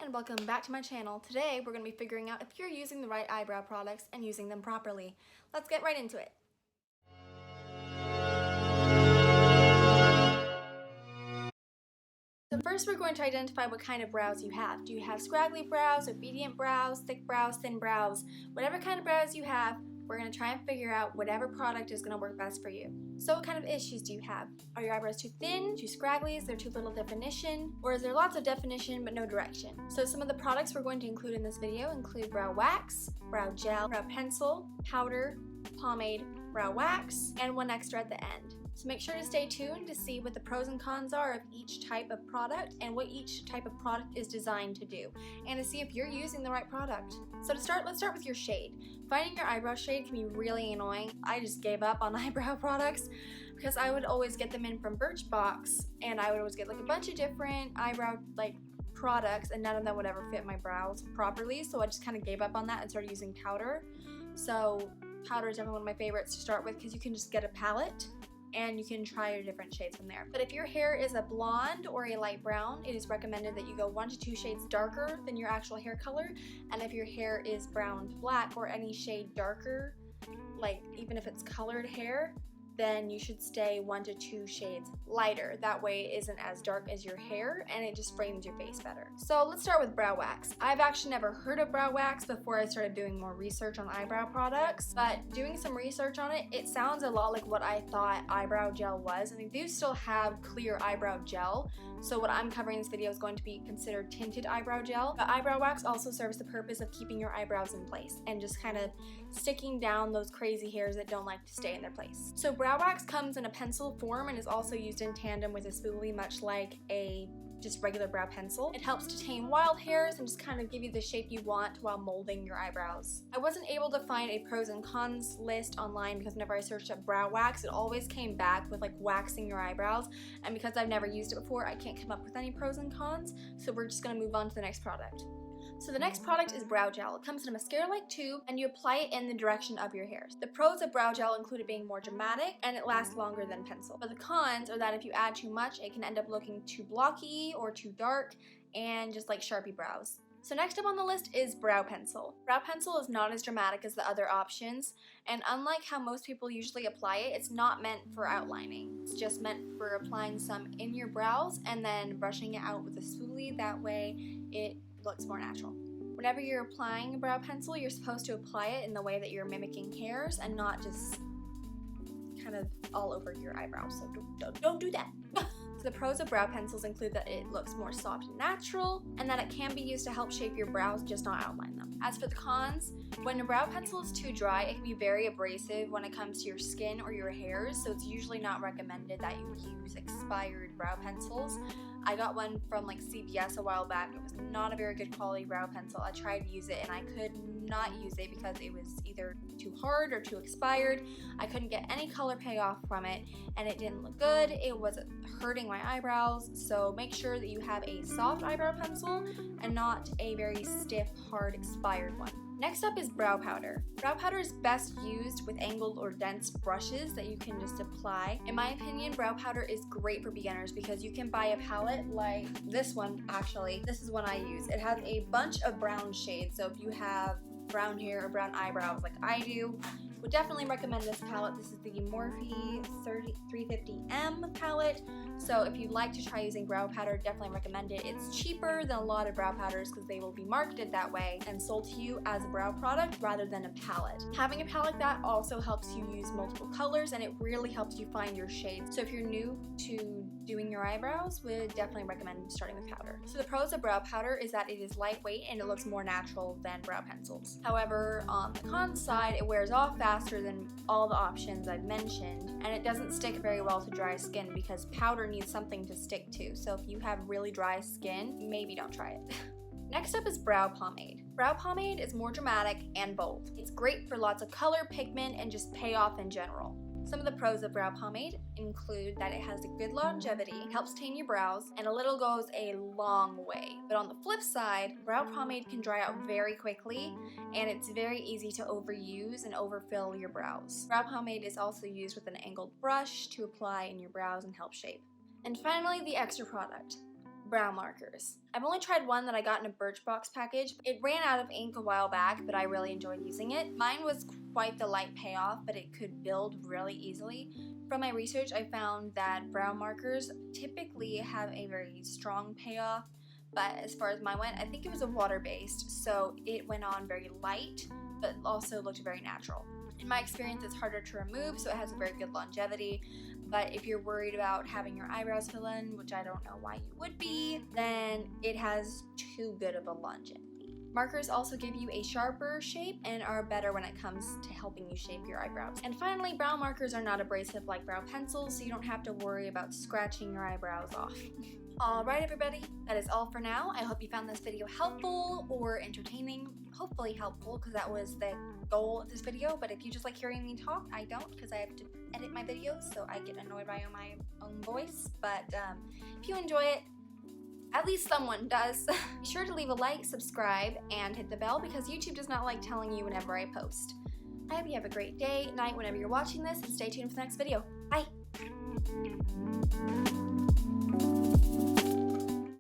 and welcome back to my channel. Today we're going to be figuring out if you're using the right eyebrow products and using them properly. Let's get right into it. So first we're going to identify what kind of brows you have. Do you have scraggly brows, obedient brows, thick brows, thin brows? Whatever kind of brows you have, we're going to try and figure out whatever product is going to work best for you. So what kind of issues do you have? Are your eyebrows too thin, too scraggly, is there too little definition, or is there lots of definition but no direction? So some of the products we're going to include in this video include brow wax, brow gel, brow pencil, powder, pomade, brow wax, and one extra at the end. So make sure to stay tuned to see what the pros and cons are of each type of product and what each type of product is designed to do, and to see if you're using the right product. So to start, let's start with your shade. Finding your eyebrow shade can be really annoying. I just gave up on eyebrow products because I would always get them in from Birchbox, and I would always get like a bunch of different eyebrow products, and none of them would ever fit my brows properly, so I just kind of gave up on that and started using powder. So powder is definitely one of my favorites to start with because you can just get a palette and you can try your different shades from there. But if your hair is a blonde or a light brown, it is recommended that you go 1 to 2 shades darker than your actual hair color. And if your hair is brown to black or any shade darker, like even if it's colored hair, then you should stay 1 to 2 shades lighter. That way it isn't as dark as your hair and it just frames your face better. So let's start with brow wax. I've actually never heard of brow wax before I started doing more research on eyebrow products, but doing some research on it, it sounds a lot like what I thought eyebrow gel was, and they do still have clear eyebrow gel. So what I'm covering in this video is going to be considered tinted eyebrow gel. But eyebrow wax also serves the purpose of keeping your eyebrows in place and just kind of sticking down those crazy hairs that don't like to stay in their place. So brow wax comes in a pencil form and is also used in tandem with a spoolie, much like a just regular brow pencil. It helps to tame wild hairs and just kind of give you the shape you want while molding your eyebrows. I wasn't able to find a pros and cons list online because whenever I searched up brow wax, it always came back with like waxing your eyebrows, and because I've never used it before, I can't come up with any pros and cons, so we're just gonna move on to the next product. So the next product is brow gel. It comes in a mascara-like tube and you apply it in the direction of your hairs. The pros of brow gel include it being more dramatic and it lasts longer than pencil. But the cons are that if you add too much, it can end up looking too blocky or too dark and just like Sharpie brows. So next up on the list is brow pencil. Brow pencil is not as dramatic as the other options, and unlike how most people usually apply it, it's not meant for outlining. It's just meant for applying some in your brows and then brushing it out with a spoolie. That way it looks more natural. Whenever you're applying a brow pencil, you're supposed to apply it in the way that you're mimicking hairs and not just kind of all over your eyebrows, so don't do that. So the pros of brow pencils include that it looks more soft and natural, and that it can be used to help shape your brows, just not outline them. As for the cons, when a brow pencil is too dry, it can be very abrasive when it comes to your skin or your hairs, so it's usually not recommended that you use expired brow pencils. I got one from like CVS a while back. It was not a very good quality brow pencil. I tried to use it and I could not use it because it was either too hard or too expired. I couldn't get any color payoff from it and it didn't look good. It was hurting my eyebrows, so make sure that you have a soft eyebrow pencil and not a very stiff, hard, expired one. Next up is brow powder. Brow powder is best used with angled or dense brushes that you can just apply. In my opinion, brow powder is great for beginners because you can buy a palette like this one. Actually, this is one I use. It has a bunch of brown shades, so if you have brown hair or brown eyebrows like I do, would definitely recommend this palette. This is the Morphe 350M palette. So if you'd like to try using brow powder, definitely recommend it. It's cheaper than a lot of brow powders because they will be marketed that way and sold to you as a brow product rather than a palette. Having a palette like that also helps you use multiple colors and it really helps you find your shades. So if you're new to doing your eyebrows, would definitely recommend starting with powder. So the pros of brow powder is that it is lightweight and it looks more natural than brow pencils. However, on the cons side, it wears off faster than all the options I've mentioned, and it doesn't stick very well to dry skin because powder needs something to stick to. So if you have really dry skin, maybe don't try it. Next up is brow pomade. Brow pomade is more dramatic and bold. It's great for lots of color, pigment, and just payoff in general. Some of the pros of brow pomade include that it has a good longevity, helps tame your brows, and a little goes a long way. But on the flip side, brow pomade can dry out very quickly, and it's very easy to overuse and overfill your brows. Brow pomade is also used with an angled brush to apply in your brows and help shape. And finally, the extra product. brow markers. I've only tried one that I got in a Birchbox package. It ran out of ink a while back, but I really enjoyed using it. Mine was quite the light payoff, but it could build really easily. From my research, I found that brow markers typically have a very strong payoff, but as far as mine went, I think it was a water-based, so it went on very light, but also looked very natural. In my experience, it's harder to remove, so it has a very good longevity. But if you're worried about having your eyebrows fill in, which I don't know why you would be, then it has too good of a longevity. Markers also give you a sharper shape and are better when it comes to helping you shape your eyebrows. And finally, brow markers are not abrasive like brow pencils, so you don't have to worry about scratching your eyebrows off. Alright everybody, that is all for now. I hope you found this video helpful or entertaining. Hopefully helpful, because that was the goal of this video, but if you just like hearing me talk, I don't, because I have to edit my videos, so I get annoyed by my own voice. But if you enjoy it, at least someone does. Be sure to leave a like, subscribe, and hit the bell, because YouTube does not like telling you whenever I post. I hope you have a great day, night, whenever you're watching this, and stay tuned for the next video. Bye!